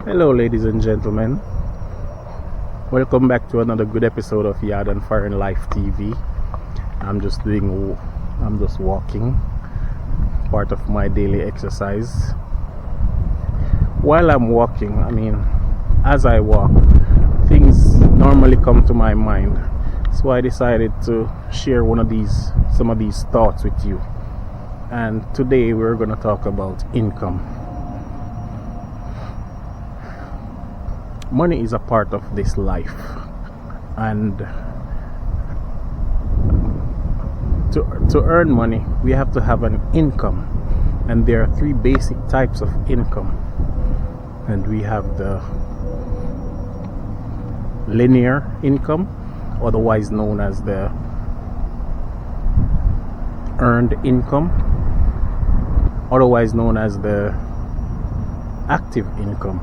Hello, ladies and gentlemen. Welcome back to another good episode of Yard and Foreign Life TV. I'm just walking, part of my daily exercise. While I'm walking, as I walk, things normally come to my mind. So I decided to share some of these thoughts with you. And today we're going to talk about income. Money is a part of this life, and to earn money we have to have an income, and there are three basic types of income. And we have the linear income, otherwise known as the earned income, otherwise known as the active income.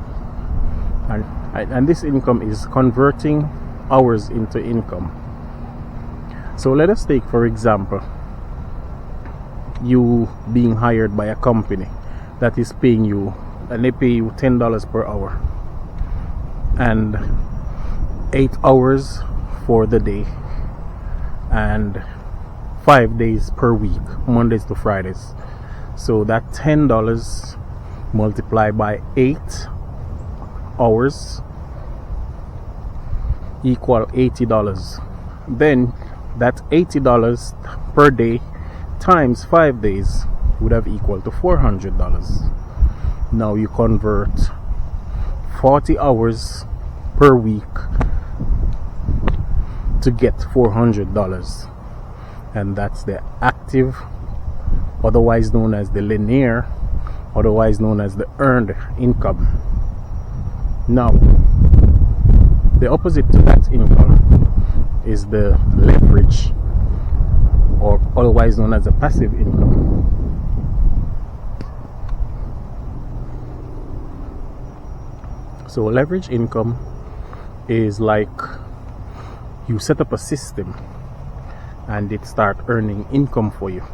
And this income is converting hours into income. So let us take, for example, you being hired by a company that is paying you, and they pay you $10 per hour and 8 hours for the day and 5 days per week, Mondays to Fridays. So that $10 multiplied by 8 hours equal $80. Then that $80 per day times 5 days would have equaled to $400. Now you convert 40 hours per week to get $400, and that's the active, otherwise known as the linear, otherwise known as the earned income. Now, the opposite to that income is the leverage, or otherwise known as the passive income. So leverage income is like you set up a system and it start earning income for you.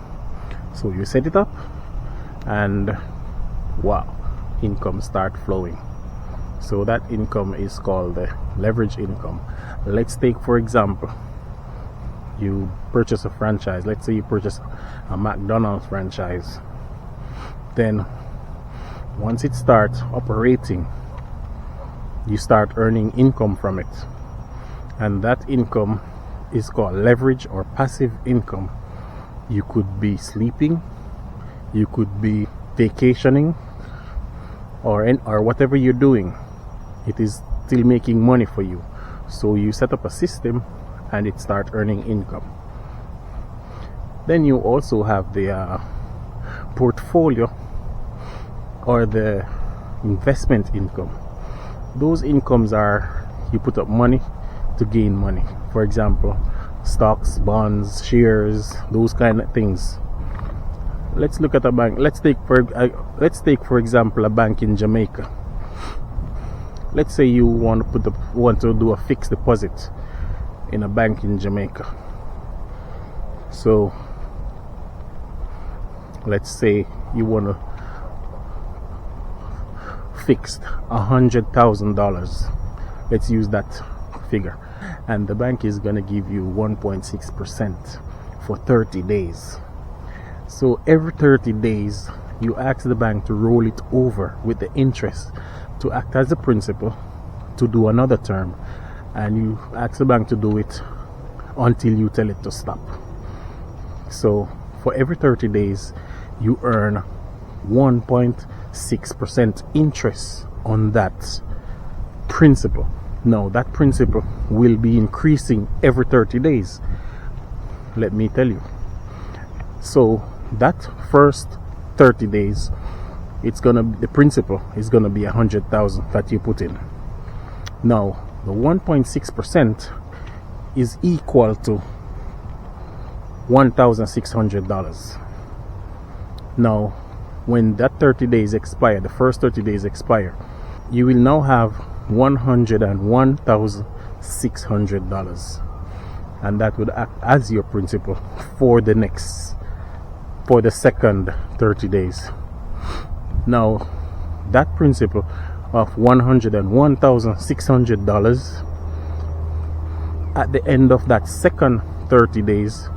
So you set it up and wow, income start flowing. So that income is called the leverage income. Let's take, for example, you purchase a franchise. Let's say you purchase a McDonald franchise. Then once it starts operating, you start earning income from it. And that income is called leverage or passive income. You could be sleeping, you could be vacationing, or whatever you're doing, it is still making money for you. So you set up a system and it start earning income. Then you also have the portfolio or the investment income. Those incomes are, you put up money to gain money. For example, stocks, bonds, shares, those kind of things. Let's look at a bank. Let's take for example a bank in Jamaica. Let's say you want to do a fixed deposit in a bank in Jamaica. So let's say you want to fix $100,000. Let's use that figure, and the bank is going to give you 1.6% for 30 days. So every 30 days you ask the bank to roll it over with the interest to act as a principal to do another term, and you ask the bank to do it until you tell it to stop. So for every 30 days you earn 1.6% interest on that principal. Now that principal will be increasing every 30 days, let me tell you. So that first 30 days, the principal is gonna be 100,000 that you put in. Now the 1.6% is equal to $1,600. Now when that 30 days expire, the first 30 days expire, you will now have $101,600, and that would act as your principal for the second 30 days. Now that principal of $101,600 at the end of that second 30 days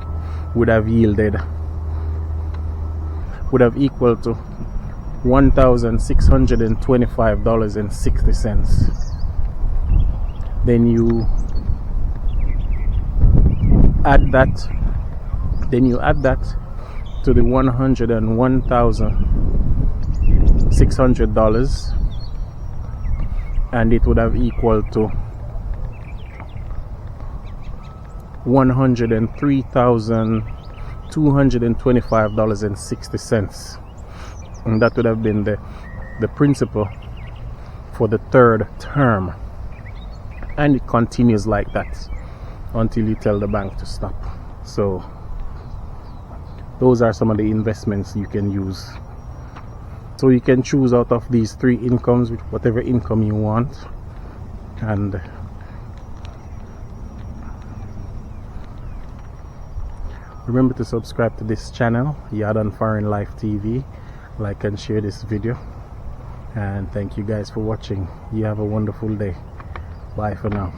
would have equal to $1,625.60. Then you add that to the $101,600, and it would have equal to $103,225.60, and that would have been the principal for the third term, and it continues like that until you tell the bank to stop. So those are some of the investments you can use. So you can choose out of these three incomes with whatever income you want, and remember to subscribe to this channel, Yard on Foreign Life TV. Like and share this video, and thank you guys for watching. You have a wonderful day. Bye for now.